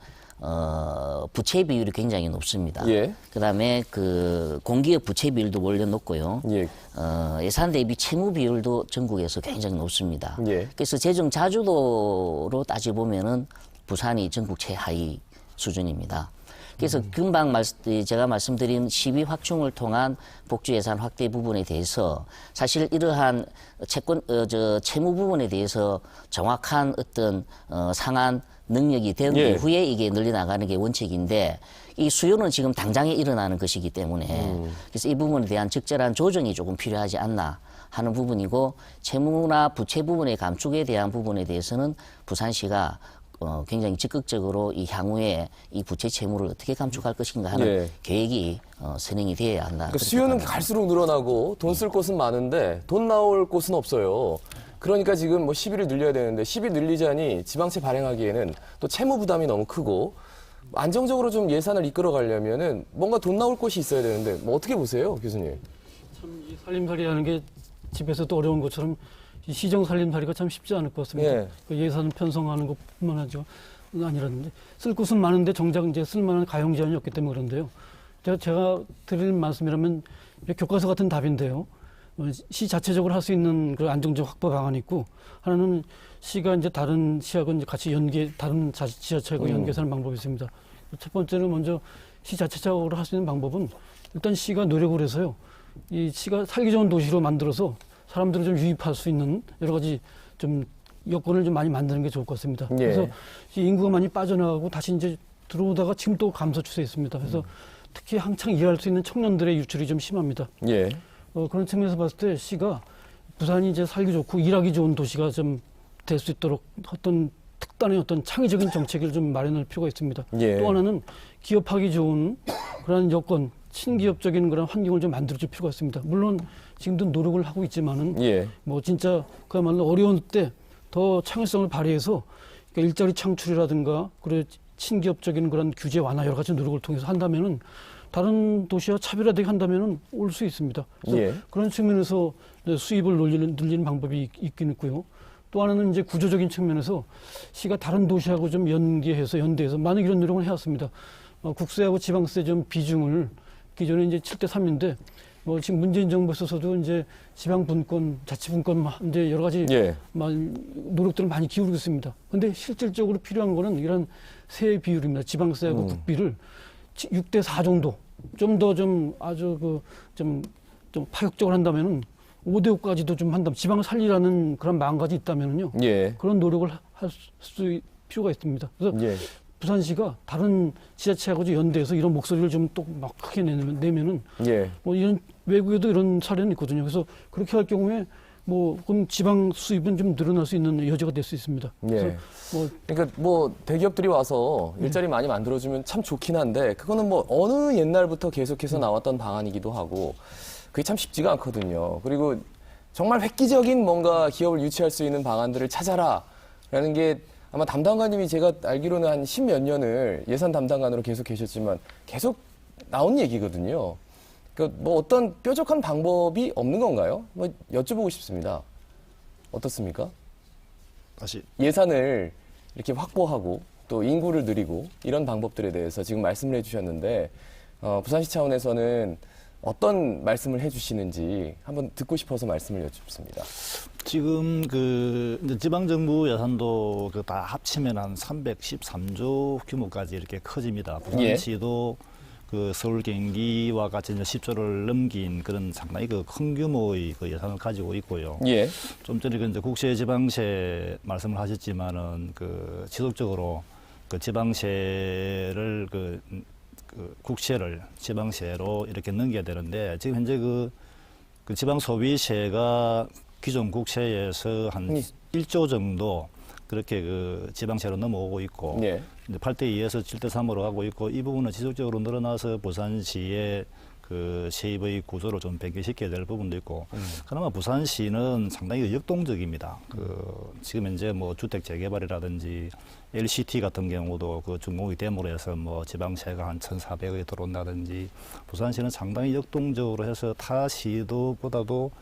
부채 비율이 굉장히 높습니다. 예. 그다음에 그 공기업 부채 비율도 원래 높고요. 예. 예산 대비 채무 비율도 전국에서 굉장히 높습니다. 예. 그래서 재정 자주도로 따져 보면은 부산이 전국 최하위 수준입니다. 그래서 금방 제가 말씀드린 시비 확충을 통한 복지 예산 확대 부분에 대해서 사실 이러한 채무 부분에 대해서 정확한 어떤 상한 능력이 된 예. 이후에 이게 늘려나가는 게 원칙인데 이 수요는 지금 당장에 일어나는 것이기 때문에 그래서 이 부분에 대한 적절한 조정이 조금 필요하지 않나 하는 부분이고 채무나 부채 부분의 감축에 대한 부분에 대해서는 부산시가 굉장히 적극적으로 이 향후에 이 부채 채무를 어떻게 감축할 것인가 하는 예. 계획이 선행이 되어야 한다. 그러니까 그렇게 수요는 생각합니다. 갈수록 늘어나고 돈 쓸 곳은 많은데 돈 나올 곳은 없어요. 그러니까 지금 뭐 시비를 늘려야 되는데 시비 늘리자니 지방채 발행하기에는 또 채무 부담이 너무 크고 안정적으로 좀 예산을 이끌어 가려면은 뭔가 돈 나올 곳이 있어야 되는데 뭐 어떻게 보세요, 교수님? 참 이 살림살이하는 게 집에서도 어려운 것처럼 이 시정 살림살이가 참 쉽지 않을 것 같습니다. 예. 그 예산을 편성하는 것뿐만 아니라는데 쓸 곳은 많은데 정작 이제 쓸만한 가용 제한이 없기 때문에 그런데요. 제가 드릴 말씀이라면 교과서 같은 답인데요. 시 자체적으로 할 수 있는 그 안정적 확보 방안이 있고 하나는 시가 이제 다른 시하고 이제 같이 다른 지자체하고 연계하는 방법이 있습니다. 첫 번째는 먼저 시 자체적으로 할 수 있는 방법은 일단 시가 노력을 해서요. 이 시가 살기 좋은 도시로 만들어서 사람들을 좀 유입할 수 있는 여러 가지 좀 여건을 좀 많이 만드는 게 좋을 것 같습니다. 예. 그래서 이 인구가 많이 빠져나가고 다시 이제 들어오다가 지금 또 감소 추세에 있습니다. 그래서 특히 한창 일할 수 있는 청년들의 유출이 좀 심합니다. 예. 그런 측면에서 봤을 때 시가 부산이 이제 살기 좋고 일하기 좋은 도시가 좀 될 수 있도록 어떤 특단의 어떤 창의적인 정책을 좀 마련할 필요가 있습니다. 예. 또 하나는 기업하기 좋은 그런 여건, 친기업적인 그런 환경을 좀 만들어줄 필요가 있습니다. 물론 지금도 노력을 하고 있지만은 예. 뭐 진짜 그야말로 어려운 때 더 창의성을 발휘해서 그러니까 일자리 창출이라든가 그리고 친기업적인 그런 규제 완화 여러 가지 노력을 통해서 한다면은 다른 도시와 차별화되게 한다면은 올 수 있습니다. 그래서 예. 그런 측면에서 수입을 늘리는 방법이 있긴 있고요. 또 하나는 이제 구조적인 측면에서 시가 다른 도시하고 좀 연대해서 많은 이런 노력을 해왔습니다. 국세하고 지방세 좀 비중을 기존에 이제 7대 3인데 뭐 지금 문재인 정부에 있어서도 이제 지방 분권, 자치 분권 이제 여러 가지 예. 노력들을 많이 기울이고 있습니다. 근데 실질적으로 필요한 거는 이런 세 비율입니다. 지방세하고 국비를 6대 4 정도 좀 더 좀 아주 좀 파격적으로 한다면은 5대 5까지도 좀 한다면 지방을 살리라는 그런 마음가짐이 있다면은요. 예. 그런 노력을 할 수 필요가 있습니다. 그래서 예. 부산시가 다른 지자체하고 연대해서 이런 목소리를 좀 또 막 크게 내면은 예. 뭐 이런 외국에도 이런 사례는 있거든요. 그래서 그렇게 할 경우에 뭐 그럼 지방 수입은 좀 늘어날 수 있는 여지가 될 수 있습니다. 예. 그래서 뭐 그러니까 뭐 대기업들이 와서 일자리 많이 만들어주면 참 좋긴 한데 그거는 뭐 어느 옛날부터 계속해서 나왔던 방안이기도 하고 그게 참 쉽지가 않거든요. 그리고 정말 획기적인 뭔가 기업을 유치할 수 있는 방안들을 찾아라라는 게 아마 담당관님이 제가 알기로는 한 10몇 년을 예산 담당관으로 계속 계셨지만 계속 나온 얘기거든요. 그 뭐 어떤 뾰족한 방법이 없는 건가요? 뭐 여쭤보고 싶습니다. 어떻습니까? 다시 예산을 이렇게 확보하고 또 인구를 늘리고 이런 방법들에 대해서 지금 말씀을 해주셨는데 부산시 차원에서는 어떤 말씀을 해주시는지 한번 듣고 싶어서 말씀을 여쭙습니다. 지금 이제 지방정부 예산도 다 합치면 한 313조 규모까지 이렇게 커집니다. 부산시도 서울 경기와 같이 이제 10조를 넘긴 그런 상당히 큰 규모의 예산을 가지고 있고요. 예. 좀 전에 이제 국세 지방세 말씀을 하셨지만은 지속적으로 지방세를 국세를 지방세로 이렇게 넘겨야 되는데 지금 현재 그 지방 소비세가 기존 국세에서 한 1조 정도 그렇게 지방세로 넘어오고 있고 예. 이제 8대 2에서 7대 3으로 가고 있고 이 부분은 지속적으로 늘어나서 부산시의 세입의 구조를 좀 변경시켜야 될 부분도 있고 그나마 부산시는 상당히 역동적입니다. 지금 현재 뭐 주택 재개발이라든지 LCT 같은 경우도 준공이 됨으로 해서 뭐 지방세가 한 1,400억이 들어온다든지 부산시는 상당히 역동적으로 해서 타 시도보다도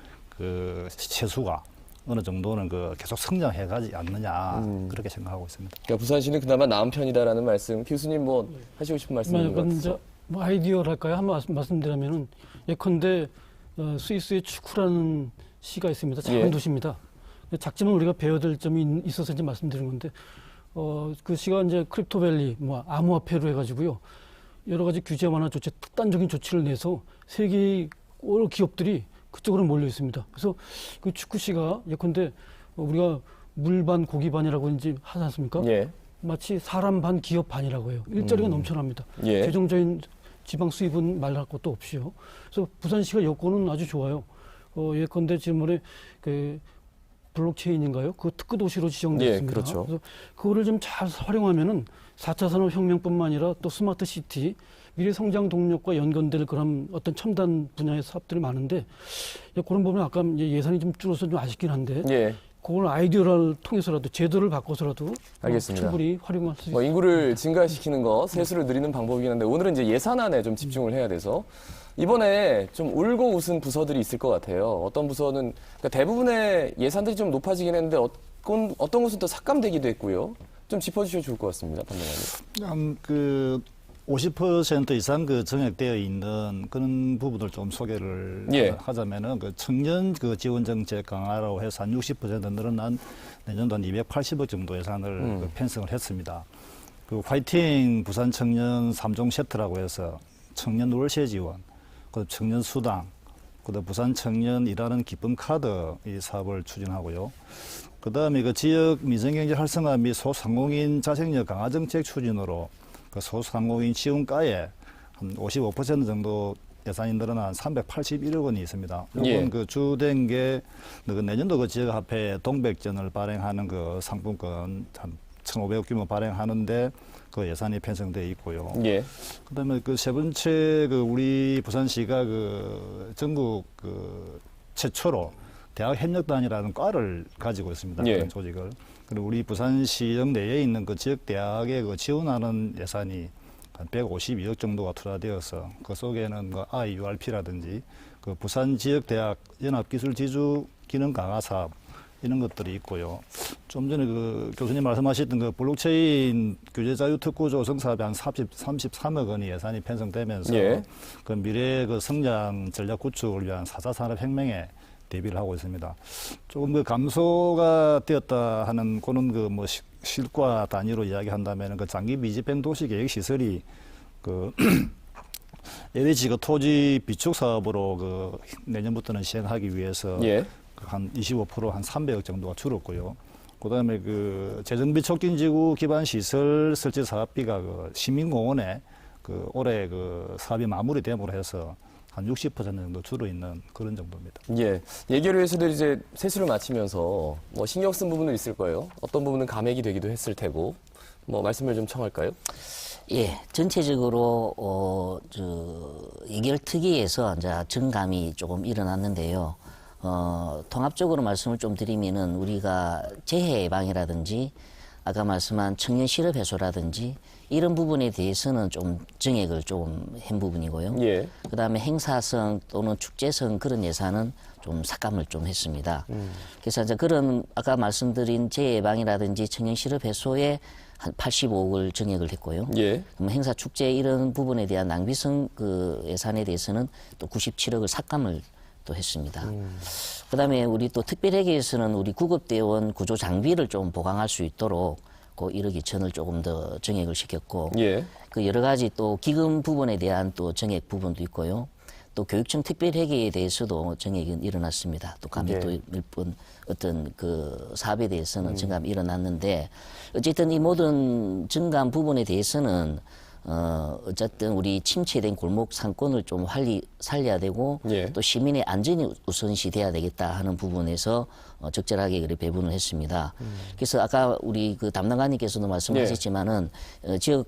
세수가 어느 정도는 계속 성장해가지 않느냐 그렇게 생각하고 있습니다. 그러니까 부산시는 그나마 나은 편이다라는 말씀. 교수님 뭐 하시고 싶은 말씀 있는 것 같아서. 뭐 아이디어랄까요? 한번 말씀드리면은 예컨대 스위스의 추쿠라는 시가 있습니다. 작은 예. 도시입니다. 작지만 우리가 배워야 될 점이 있어서 이제 말씀드린 건데 그 시가 이제 크립토밸리, 뭐 암호화폐로 해가지고요. 여러 가지 규제 완화 조치, 특단적인 조치를 내서 세계 여러 기업들이 그쪽으로 몰려 있습니다. 그래서 그 축구시가 예컨대 우리가 물 반 고기 반이라고 이제 하지 않습니까? 예. 마치 사람 반 기업 반이라고 해요. 일자리가 넘쳐납니다. 예. 최종적인 지방 수입은 말할 것도 없이요. 그래서 부산시가 여건은 아주 좋아요. 예컨대 지난번에 그 블록체인인가요? 그 특구 도시로 지정됐습니다. 예, 그렇죠. 그래서 그거를 좀 잘 활용하면은 4차 산업혁명뿐만 아니라 또 스마트 시티, 미래 성장 동력과 연관될 그런 어떤 첨단 분야의 사업들이 많은데 그런 부분은 아까 이제 예산이 좀 줄어서 좀 아쉽긴 한데 예. 그걸 아이디어를 통해서라도 제도를 바꿔서라도 알겠습니다. 충분히 활용할 수 뭐 있습니다. 인구를 증가시키는 거, 세수를 늘리는 방법이긴 한데 오늘은 이제 예산안에 좀 집중을 해야 돼서 이번에 좀 울고 웃은 부서들이 있을 것 같아요. 어떤 부서는 그러니까 대부분의 예산들이 좀 높아지긴 했는데 어떤 곳은 또 삭감되기도 했고요. 좀 짚어주셔도 좋을 것 같습니다, 판단관님. 그 50% 이상 그 정액되어 있는 그런 부분을 좀 소개를 예. 하자면은 그 청년 그 지원 정책 강화로 해서 한 60% 늘어난 내년도 한 280억 정도 예산을 그 편성을 했습니다. 그 화이팅 부산 청년 3종 세트라고 해서 청년 월세 지원, 그 청년 수당, 그다음 부산 청년 일하는 기쁨 카드 이 사업을 추진하고요. 그다음에 그 지역 민생경제 활성화 및 소상공인 자생력 강화 정책 추진으로 그 소상공인 지원가에 한 55% 정도 예산이 늘어난 381억 원이 있습니다. 이건 예. 그 주된 게 그 내년도 그 지역화폐 동백전을 발행하는 그 상품권 한 1,500억 규모 발행하는데 그 예산이 편성되어 있고요. 예. 그다음에 그 세 번째 그 우리 부산시가 그 전국 그 최초로 대학 협력단이라는 과를 가지고 있습니다. 예. 그런 조직을. 그리고 우리 부산시역 내에 있는 그 지역 대학에 그 지원하는 예산이 한 152억 정도가 투자되어서 그 속에는 그 IURP라든지 그 부산 지역 대학 연합기술지주 기능 강화 사업 이런 것들이 있고요. 좀 전에 그 교수님 말씀하셨던 그 블록체인 규제 자유 특구 조성 사업에 한 33억 원이 예산이 편성되면서 예. 그 미래 그 성장 전략 구축을 위한 4차 산업혁명에 대비를 하고 있습니다. 조금 그 감소가 되었다 하는 그런 그 뭐 실과 단위로 이야기한다면 그 장기 미집행 도시 계획 시설이 그 LH 그 토지 비축 사업으로 그 내년부터는 시행하기 위해서 예. 한 25%한 300억 정도가 줄었고요. 그다음에 그 재정비 촉진지구 기반 시설 설치 사업비가 그 시민공원에 그 올해 그 사업이 마무리됨으로 해서 한 60% 정도 줄어 있는 그런 정도입니다. 예. 예결위에서도 이제 세수를 마치면서 뭐 신경 쓴 부분은 있을 거예요. 어떤 부분은 감액이 되기도 했을 테고. 뭐 말씀을 좀 청할까요? 예, 전체적으로 예결 특위에서 이제 증감이 조금 일어났는데요. 통합적으로 말씀을 좀 드리면은 우리가 재해 예방이라든지 아까 말씀한 청년 실업 해소라든지 이런 부분에 대해서는 좀 정액을 좀 한 부분이고요. 예. 그다음에 행사성 또는 축제성 그런 예산은 좀 삭감을 좀 했습니다. 그래서 이제 그런 아까 말씀드린 재해 예방이라든지 청년 실업 해소에 한 85억을 정액을 했고요. 예. 그럼 행사 축제 이런 부분에 대한 낭비성 그 예산에 대해서는 또 97억을 삭감을 또 했습니다. 그다음에 우리 또 특별회계에서는 우리 구급대원 구조 장비를 좀 보강할 수 있도록 그 1억 2천을 조금 더 정액을 시켰고 예. 그 여러 가지 또 기금 부분에 대한 또 정액 부분도 있고요. 또 교육청 특별회계에 대해서도 정액이 일어났습니다. 또 감히 예. 또 몇 번 어떤 그 사업에 대해서는 증감이 일어났는데 어쨌든 이 모든 증감 부분에 대해서는 어쨌든 우리 침체된 골목 상권을 좀 살려야 되고 예. 또 시민의 안전이 우선시 돼야 되겠다 하는 부분에서 적절하게 그래 배분을 했습니다. 그래서 아까 우리 그 담당관님께서도 말씀하셨지만은 지역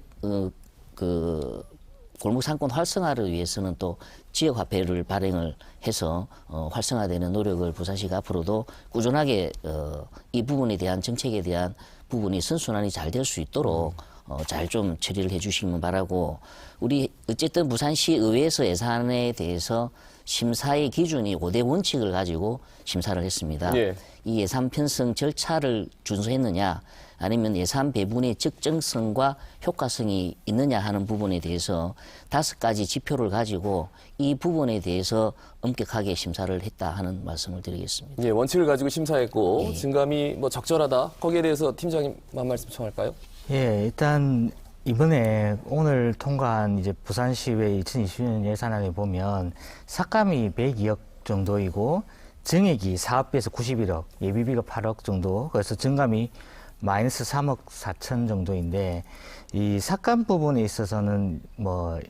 그 골목 상권 활성화를 위해서는 또 지역 화폐를 발행을 해서 활성화되는 노력을 부산시가 앞으로도 꾸준하게 이 부분에 대한 정책에 대한 부분이 선순환이 잘 될 수 있도록 잘 좀 처리를 해주시면 바라고 우리 어쨌든 부산시 의회에서 예산에 대해서 심사의 기준이 5대 원칙을 가지고 심사를 했습니다. 예. 이 예산 편성 절차를 준수했느냐 아니면 예산 배분의 적정성과 효과성이 있느냐 하는 부분에 대해서 5가지 지표를 가지고 이 부분에 대해서 엄격하게 심사를 했다 하는 말씀을 드리겠습니다. 예, 원칙을 가지고 심사했고 예. 증감이 뭐 적절하다. 거기에 대해서 팀장님 한 말씀 청할까요? 예, 일단 이번에 오늘 통과한 이제 부산시의회 2020년 예산안에 보면 삭감이 102억 정도이고 증액이 사업비에서 91억, 예비비가 8억 정도, 그래서 증감이 마이너스 3억 4천 정도인데 이 삭감 부분에 있어서는 뭐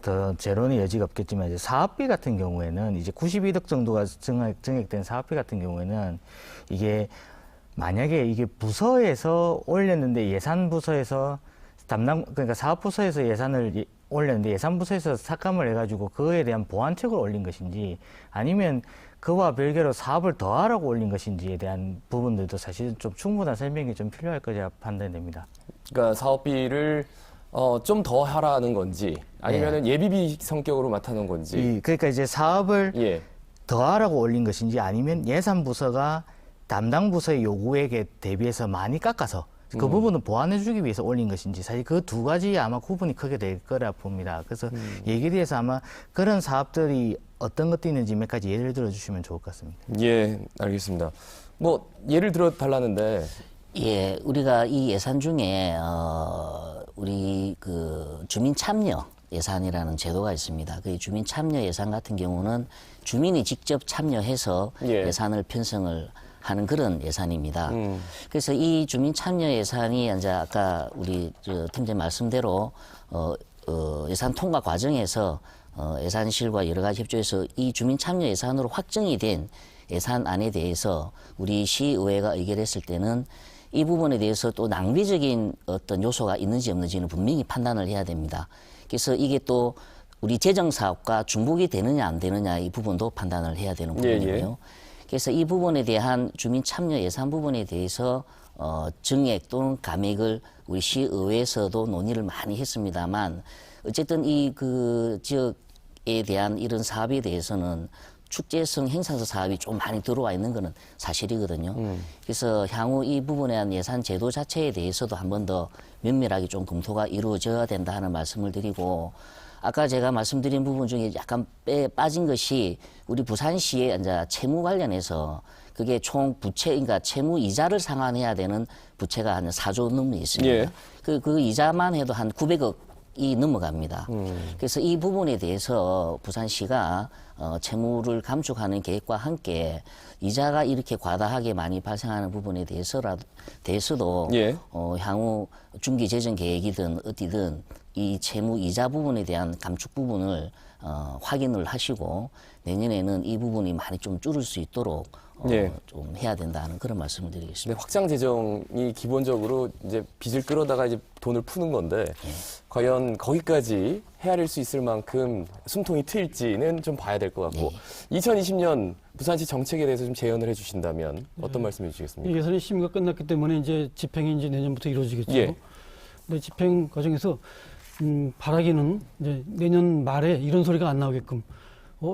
더 재론의 여지가 없겠지만 이제 사업비 같은 경우에는 이제 91억 정도가 증액된 사업비 같은 경우에는 이게 만약에 이게 부서에서 올렸는데 예산부서에서 그러니까 사업부서에서 예산을 올렸는데 예산부서에서 삭감을 해가지고 그거에 대한 보완책을 올린 것인지 아니면 그와 별개로 사업을 더하라고 올린 것인지에 대한 부분들도 사실은 좀 충분한 설명이 좀 필요할 거라 판단됩니다. 그러니까 사업비를 좀 더 하라는 건지 아니면은 예비비 성격으로 맡아놓은 건지. 그러니까 이제 사업을 예. 더하라고 올린 것인지 아니면 예산부서가 담당 부서의 요구액에 대비해서 많이 깎아서 그 부분을 보완해주기 위해서 올린 것인지 사실 그 두 가지 아마 구분이 크게 될 거라 봅니다. 그래서 얘기에 대해서 아마 그런 사업들이 어떤 것도 있는지 몇 가지 예를 들어주시면 좋을 것 같습니다. 예, 알겠습니다. 뭐 예를 들어 달라는데. 예, 우리가 이 예산 중에 우리 그 주민 참여 예산이라는 제도가 있습니다. 그 주민 참여 예산 같은 경우는 주민이 직접 참여해서 예. 예산을 편성을 하는 그런 예산입니다. 그래서 이 주민 참여 예산이 이제 아까 우리 팀장 말씀대로 예산 통과 과정에서 예산실과 여러 가지 협조해서 이 주민 참여 예산으로 확정이 된 예산안에 대해서 우리 시의회가 의결했을 때는 이 부분에 대해서 또 낭비적인 어떤 요소가 있는지 없는지는 분명히 판단을 해야 됩니다. 그래서 이게 또 우리 재정사업과 중복이 되느냐 안 되느냐 이 부분도 판단을 해야 되는 부분이고요. 그래서 이 부분에 대한 주민 참여 예산 부분에 대해서 증액 또는 감액을 우리 시의회에서도 논의를 많이 했습니다만 어쨌든 이 그 지역에 대한 이런 사업에 대해서는 축제성 행사소 사업이 좀 많이 들어와 있는 것은 사실이거든요. 그래서 향후 이 부분에 대한 예산 제도 자체에 대해서도 한 번 더 면밀하게 좀 검토가 이루어져야 된다 하는 말씀을 드리고 아까 제가 말씀드린 부분 중에 약간 빠진 것이 우리 부산시의 이제 채무 관련해서 그게 총 부채, 그러니까 채무 이자를 상환해야 되는 부채가 한 4조 넘게 있습니다. 예. 그 이자만 해도 한 900억이 넘어갑니다. 그래서 이 부분에 대해서 부산시가 채무를 감축하는 계획과 함께 이자가 이렇게 과다하게 많이 발생하는 부분에 대해서도 예. 향후 중기 재정 계획이든 어디든 이 채무 이자 부분에 대한 감축 부분을 확인을 하시고 내년에는 이 부분이 많이 좀 줄을 수 있도록 예. 좀 해야 된다는 그런 말씀을 근데 드리겠습니다. 확장 재정이 기본적으로 이제 빚을 끌어다가 이제 돈을 푸는 건데 과연 거기까지 헤아릴 수 있을 만큼 숨통이 트일지는 좀 봐야 될 것 같고 2020년 부산시 정책에 대해서 좀 재연을 해주신다면 어떤 말씀해 주시겠습니까? 이 예산이 심의가 끝났기 때문에 이제 집행이 이제 내년부터 이루어지겠죠. 예. 근데 집행 과정에서 바라기는 이제 내년 말에 이런 소리가 안 나오게끔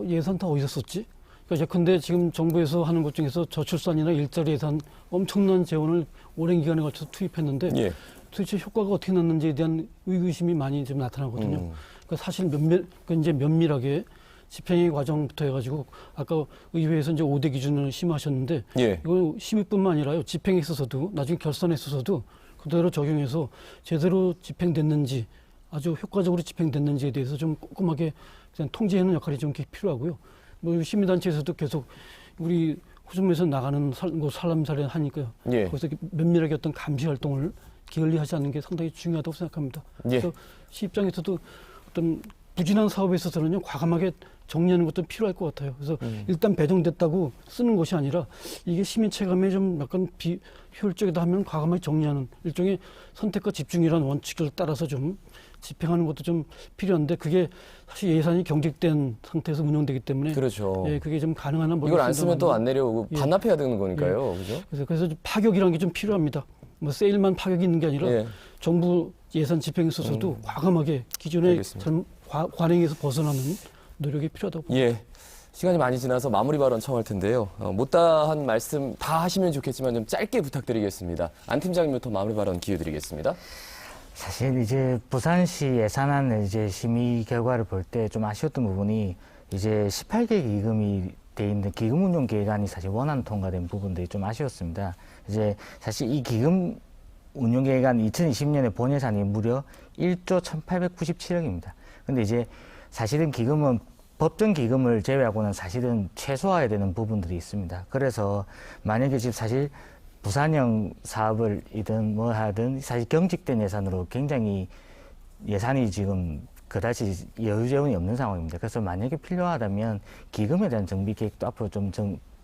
예산 다 어디서 썼지? 그러니까 근데 지금 정부에서 하는 것 중에서 저출산이나 일자리 예산 엄청난 재원을 오랜 기간에 걸쳐서 투입했는데 예. 도대체 효과가 어떻게 났는지에 대한 의구심이 많이 좀 나타나거든요. 그러니까 사실 이제 면밀하게 집행의 과정부터 해가지고 아까 의회에서 이제 5대 기준을 심의하셨는데 예. 이거 심의뿐만 아니라요. 집행에 있어서도 나중에 결산에 있어서도 그대로 적용해서 제대로 집행됐는지 아주 효과적으로 집행됐는지에 대해서 좀 꼼꼼하게 그냥 통제하는 역할이 좀 필요하고요. 뭐 시민단체에서도 계속 우리 호주에서 나가는 살람살이를 하니까요. 예. 거기서 면밀하게 어떤 감시 활동을 기울리하지 않는 게 상당히 중요하다고 생각합니다. 예. 그래서 시 입장에서도 어떤 부진한 사업에 있어서는요 과감하게 정리하는 것도 필요할 것 같아요. 그래서 일단 배정됐다고 쓰는 것이 아니라 이게 시민 체감에 좀 약간 비효율적이다 하면 과감하게 정리하는 일종의 선택과 집중이라는 원칙을 따라서 좀 집행하는 것도 좀 필요한데 그게 사실 예산이 경직된 상태에서 운영되기 때문에 그렇죠. 예, 그게 좀 가능한 한 이걸 안 쓰면 또 안 내려오고 예. 반납해야 되는 거니까요. 그죠? 그래서 좀 파격이라는 게 좀 필요합니다. 뭐 세일만 파격이 있는 게 아니라 예. 정부 예산 집행에 있어서도 과감하게 기존의 알겠습니다. 관행에서 벗어나는 노력이 필요하다고 봅니다. 예. 시간이 많이 지나서 마무리 발언 청할 텐데요. 못다한 말씀 다 하시면 좋겠지만 좀 짧게 부탁드리겠습니다. 안 팀장님부터 마무리 발언 기회 드리겠습니다. 사실 이제 부산시 예산안 이제 심의 결과를 볼 때 좀 아쉬웠던 부분이 이제 18개 기금이 돼 있는 기금 운용 계획안이 사실 원안 통과된 부분들이 좀 아쉬웠습니다. 이제 사실 이 기금 운용기간 2020년에 본 예산이 무려 1조 1,897억입니다. 근데 이제 사실은 기금은 법정 기금을 제외하고는 사실은 최소화해야 되는 부분들이 있습니다. 그래서 만약에 지금 사실 부산형 사업을이든 뭐 하든 사실 경직된 예산으로 굉장히 예산이 지금 그다지 여유 재원이 없는 상황입니다. 그래서 만약에 필요하다면 기금에 대한 정비 계획도 앞으로 좀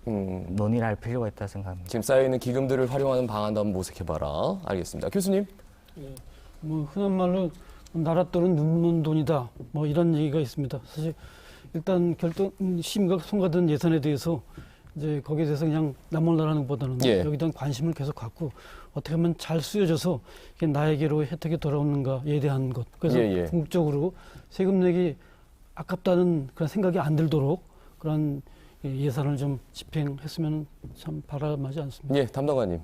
논의를 할 필요가 있다고 생각합니다. 지금 쌓여있는 기금들을 활용하는 방안도 한번 모색해봐라. 알겠습니다. 교수님. 뭐 흔한 말로 나라 돈은 눕는 돈이다. 뭐 이런 얘기가 있습니다. 사실 일단 심의가 통과된 예산에 대해서 이제 거기에 대해서 그냥 나몰라라는 것보다는 예. 여기에 대한 관심을 계속 갖고 어떻게 하면 잘 쓰여져서 이게 나에게로 혜택이 돌아오는가에 대한 것. 그래서 예, 예. 궁극적으로 세금 내기 아깝다는 그런 생각이 안 들도록 그런 예산을 좀 집행했으면 참 바람하지 않습니다. 예, 담당관님.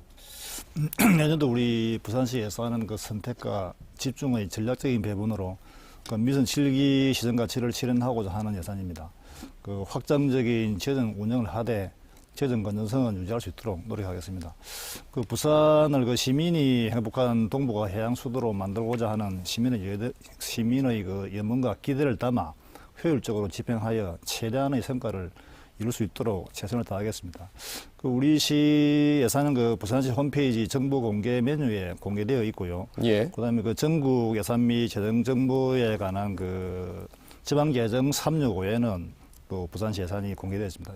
내년도 우리 부산시 예산은 그 선택과 집중의 전략적인 배분으로 그 미선 7기 시정 가치를 실현하고자 하는 예산입니다. 그 확장적인 재정 운영을 하되 재정 건전성은 유지할 수 있도록 노력하겠습니다. 그 부산을 그 시민이 행복한 동북아 해양 수도로 만들고자 하는 시민의 그 염원과 기대를 담아 효율적으로 집행하여 최대한의 성과를 이룰 수 있도록 최선을 다하겠습니다. 그 우리 시 예산은 그 부산시 홈페이지 정보 공개 메뉴에 공개되어 있고요. 예. 그다음에 그 전국 예산 및 재정 정보에 관한 그 지방 계정 365에는 또 부산시 예산이 공개되어 있습니다.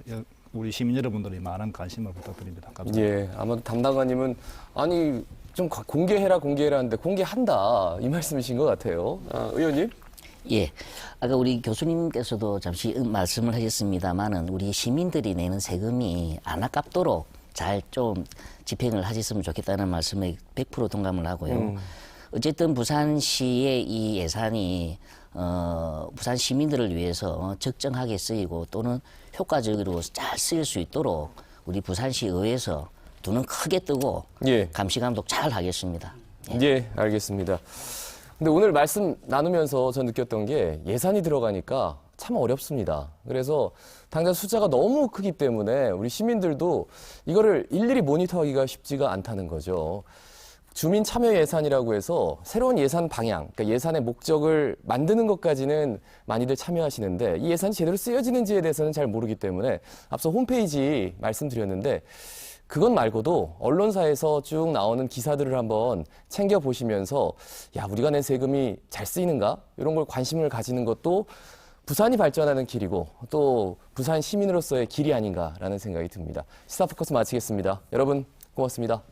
우리 시민 여러분들이 많은 관심을 부탁드립니다. 감사합니다. 예, 아마도 담당관님은 아니 좀 공개해라 하는데 공개한다 이 말씀이신 것 같아요. 의원님? 예. 아까 우리 교수님께서도 잠시 말씀을 하셨습니다만은 우리 시민들이 내는 세금이 안 아깝도록 잘 좀 집행을 하셨으면 좋겠다는 말씀에 100% 동감을 하고요. 어쨌든 부산시의 이 예산이 부산 시민들을 위해서 적정하게 쓰이고 또는 효과적으로 잘 쓰일 수 있도록 우리 부산시 의회에서 두 눈 크게 뜨고 예. 감시 감독 잘 하겠습니다. 예, 알겠습니다. 근데 오늘 말씀 나누면서 저 느꼈던 게 예산이 들어가니까 참 어렵습니다. 그래서 당장 숫자가 너무 크기 때문에 우리 시민들도 이거를 일일이 모니터하기가 쉽지가 않다는 거죠. 주민 참여 예산이라고 해서 새로운 예산 방향, 그러니까 예산의 목적을 만드는 것까지는 많이들 참여하시는데 이 예산이 제대로 쓰여지는지에 대해서는 잘 모르기 때문에 앞서 홈페이지 말씀드렸는데 그것 말고도 언론사에서 쭉 나오는 기사들을 한번 챙겨보시면서 야, 우리가 낸 세금이 잘 쓰이는가? 이런 걸 관심을 가지는 것도 부산이 발전하는 길이고 또 부산 시민으로서의 길이 아닌가라는 생각이 듭니다. 시사포커스 마치겠습니다. 여러분 고맙습니다.